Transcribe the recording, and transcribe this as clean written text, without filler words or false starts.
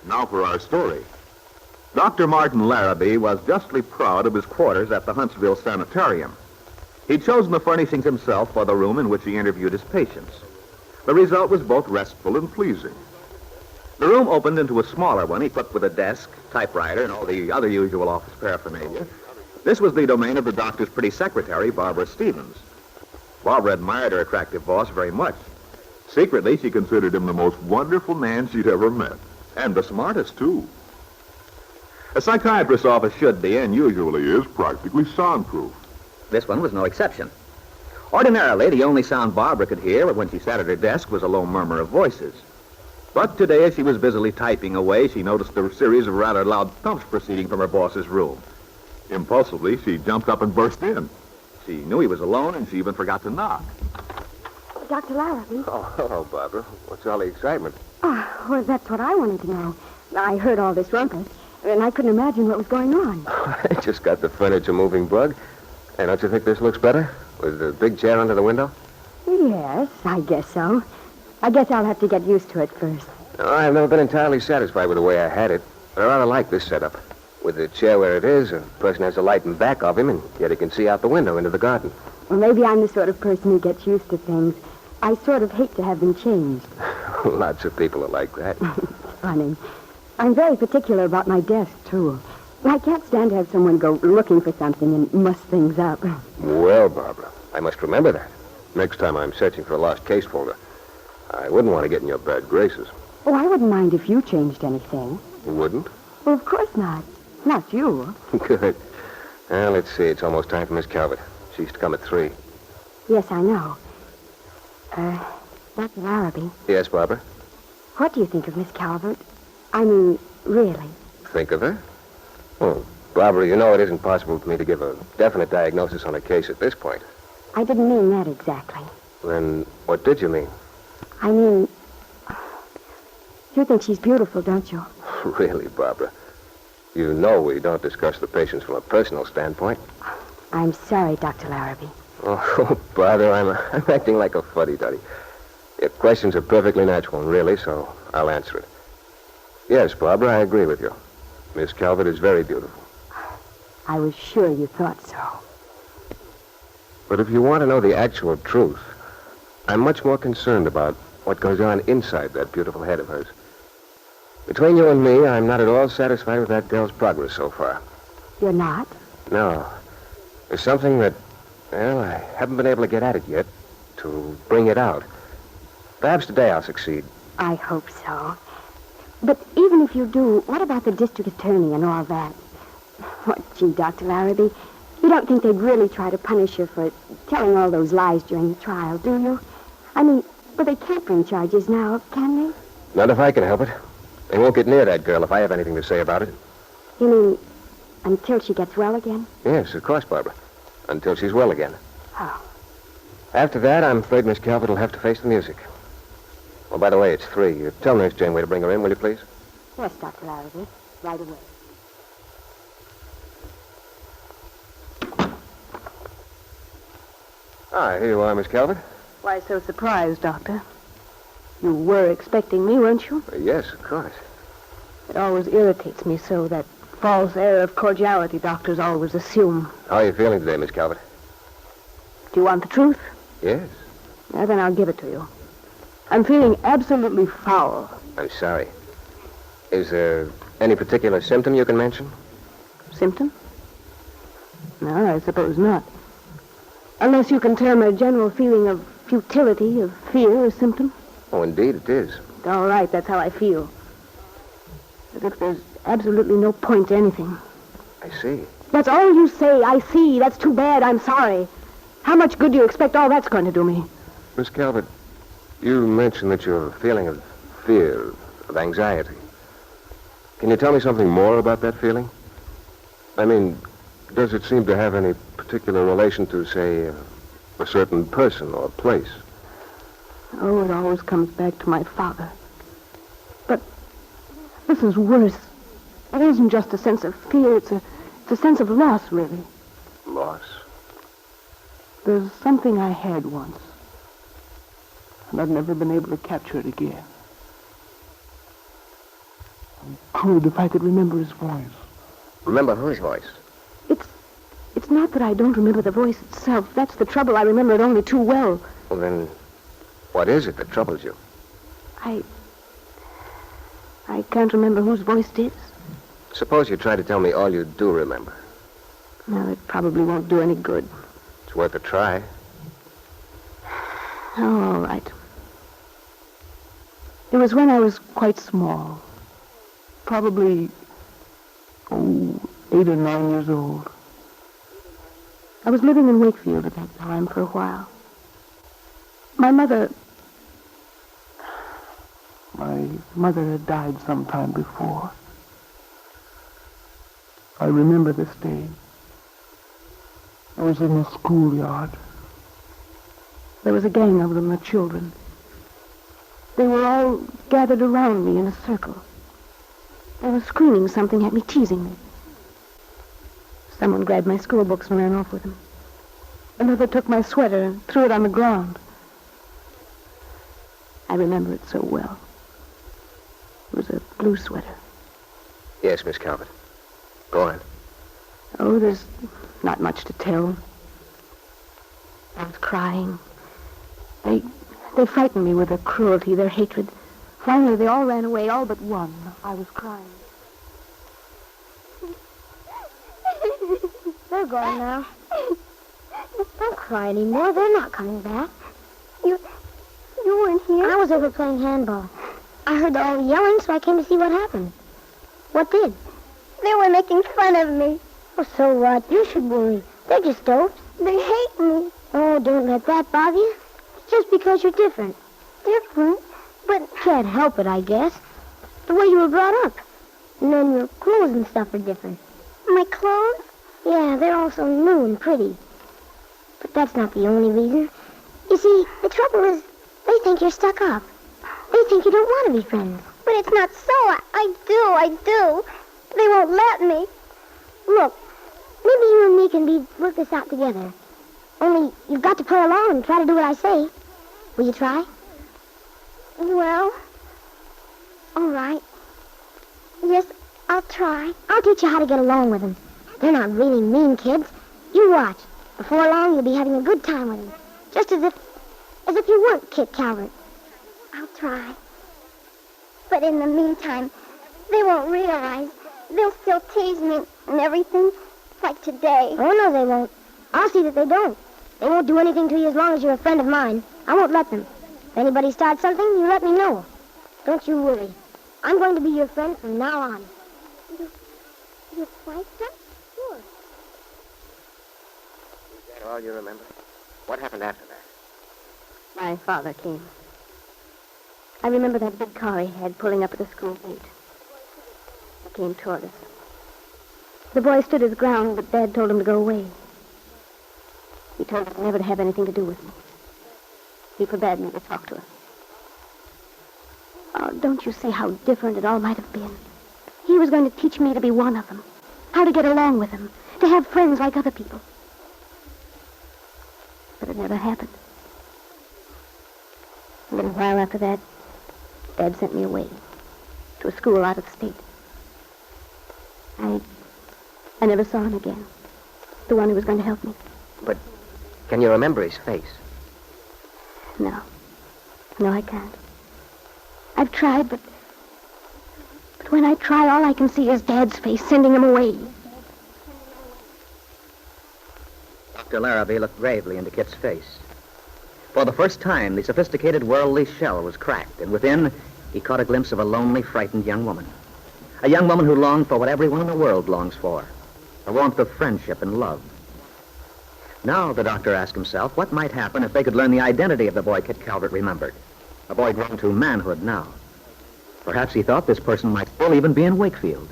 Now for our story. Dr. Martin Larrabee was justly proud of his quarters at the Huntsville Sanitarium. He'd chosen the furnishings himself for the room in which he interviewed his patients. The result was both restful and pleasing. The room opened into a smaller one, equipped with a desk, typewriter, and all the other usual office paraphernalia. This was the domain of the doctor's pretty secretary, Barbara Stevens. Barbara admired her attractive boss very much. Secretly, she considered him the most wonderful man she'd ever met. And the smartest, too. A psychiatrist's office should be, and usually is, practically soundproof. This one was no exception. Ordinarily, the only sound Barbara could hear when she sat at her desk was a low murmur of voices. But today, as she was busily typing away, she noticed a series of rather loud thumps proceeding from her boss's room. Impulsively, she jumped up and burst in. She knew he was alone, and she even forgot to knock. Dr. Larrabee? Oh, hello, Barbara. What's all the excitement? Oh, well, that's what I wanted to know. I heard all this rumpus, and I couldn't imagine what was going on. I just got the furniture moving bug. Hey, don't you think this looks better? With the big chair under the window? Yes, I guess so. I guess I'll have to get used to it first. No, I've never been entirely satisfied with the way I had it, but I rather like this setup. With the chair where it is, a person has a light in back of him, and yet he can see out the window into the garden. Well, maybe I'm the sort of person who gets used to things. I sort of hate to have them changed. Lots of people are like that. Funny. I'm very particular about my desk, too. I can't stand to have someone go looking for something and muss things up. Well, Barbara, I must remember that. Next time I'm searching for a lost case folder, I wouldn't want to get in your bad graces. Oh, I wouldn't mind if you changed anything. You wouldn't? Well, of course not. Not you. Good. Well, let's see. It's almost time for Miss Calvert. She's to come at 3. Yes, I know. Dr. Larrabee. Yes, Barbara? What do you think of Miss Calvert? I mean, really. Think of her? Oh, Barbara, you know it isn't possible for me to give a definite diagnosis on a case at this point. I didn't mean that exactly. Then what did you mean? I mean, you think she's beautiful, don't you? Really, Barbara? You know we don't discuss the patients from a personal standpoint. I'm sorry, Dr. Larrabee. Oh, Barbara, I'm acting like a fuddy-duddy. Your questions are perfectly natural, really, so I'll answer it. Yes, Barbara, I agree with you. Miss Calvert is very beautiful. I was sure you thought so. But if you want to know the actual truth, I'm much more concerned about what goes on inside that beautiful head of hers. Between you and me, I'm not at all satisfied with that girl's progress so far. You're not? No. There's something that, well, I haven't been able to get at it yet, to bring it out. Perhaps today I'll succeed. I hope so. But even if you do, what about the district attorney and all that? What, gee, Dr. Larrabee, you don't think they'd really try to punish her for telling all those lies during the trial, do you? I mean, well, they can't bring charges now, can they? Not if I can help it. They won't get near that girl if I have anything to say about it. You mean until she gets well again? Yes, of course, Barbara. Until she's well again. Oh. After that, I'm afraid Miss Calvert will have to face the music. Oh, by the way, it's 3. You tell Nurse Janeway to bring her in, will you, please? Yes, Dr. Larrabee. Right away. Ah, here you are, Miss Calvert. Why so surprised, Doctor? You were expecting me, weren't you? Yes, of course. It always irritates me so, that false air of cordiality doctors always assume. How are you feeling today, Miss Calvert? Do you want the truth? Yes. Well, then I'll give it to you. I'm feeling absolutely foul. I'm sorry. Is there any particular symptom you can mention? Symptom? No, I suppose not. Unless you can term a general feeling of futility, of fear, a symptom. Oh, indeed it is. All right, that's how I feel. As if there's absolutely no point to anything. I see. That's all you say. I see. That's too bad. I'm sorry. How much good do you expect all that's going to do me? Miss Calvert, you mentioned that you're feeling of fear, of anxiety. Can you tell me something more about that feeling? I mean, does it seem to have any particular relation to, say, a certain person or place? Oh, it always comes back to my father. But this is worse. It isn't just a sense of fear. It's a sense of loss, really. Loss? There's something I had once, and I've never been able to capture it again. Good if I could remember his voice. Remember whose voice? It's not that I don't remember the voice itself. That's the trouble. I remember it only too well. Well, then, what is it that troubles you? I can't remember whose voice it is. Suppose you try to tell me all you do remember. No, it probably won't do any good. It's worth a try. Oh, all right. It was when I was quite small. Probably, 8 or 9 years old. I was living in Wakefield at that time for a while. My mother had died some time before. I remember this day. I was in the schoolyard. There was a gang of them, the children. They were all gathered around me in a circle. They were screaming something at me, teasing me. Someone grabbed my school books and ran off with them. Another took my sweater and threw it on the ground. I remember it so well. It was a blue sweater. Yes, Miss Calvert. Go on. Oh, there's not much to tell. I was crying. They frightened me with their cruelty, their hatred. Finally, they all ran away, all but one. I was crying. They're gone now. Don't cry anymore. They're not coming back. You weren't here? I was over playing handball. I heard all the yelling, so I came to see what happened. What did? They were making fun of me. Oh, so what? You should worry. They're just dopes. They hate me. Oh, don't let that bother you. It's just because you're different. Different? But can't help it, I guess. The way you were brought up. And then your clothes and stuff are different. My clothes? Yeah, they're all so new and pretty. But that's not the only reason. You see, the trouble is, they think you're stuck up. They think you don't want to be friends. But it's not so. I do. They won't let me. Look, maybe you and me can work this out together. Only, you've got to play along and try to do what I say. Will you try? Well, all right. Yes, I'll try. I'll teach you how to get along with them. They're not really mean kids. You watch. Before long, you'll be having a good time with them. Just as if you weren't Kitt Calvert. I'll try. But in the meantime, they won't realize. They'll still tease me and everything, like today. Oh, no, they won't. I'll see that they don't. They won't do anything to you as long as you're a friend of mine. I won't let them. If anybody starts something, you let me know. Don't you worry. I'm going to be your friend from now on. You're quite sure. Is that all you remember? What happened after that? My father came. I remember that big car he had pulling up at the school gate. He came toward us. The boy stood his ground, but Dad told him to go away. He told us never to have anything to do with me. He forbade me to talk to her. Oh, don't you say how different it all might have been. He was going to teach me to be one of them, how to get along with them, to have friends like other people. But it never happened. A little while after that, Dad sent me away to a school out of the state. I never saw him again, the one who was going to help me. But can you remember his face? No, I can't. I've tried, but when I try, all I can see is Dad's face sending him away. Dr. Larrabee looked gravely into Kitt's face. For the first time, the sophisticated worldly shell was cracked, and within, he caught a glimpse of a lonely, frightened young woman. A young woman who longed for what everyone in the world longs for, the warmth of friendship and love. Now, the doctor asked himself, what might happen if they could learn the identity of the boy Kitt Calvert remembered? A boy grown to manhood now. Perhaps he thought this person might still even be in Wakefield.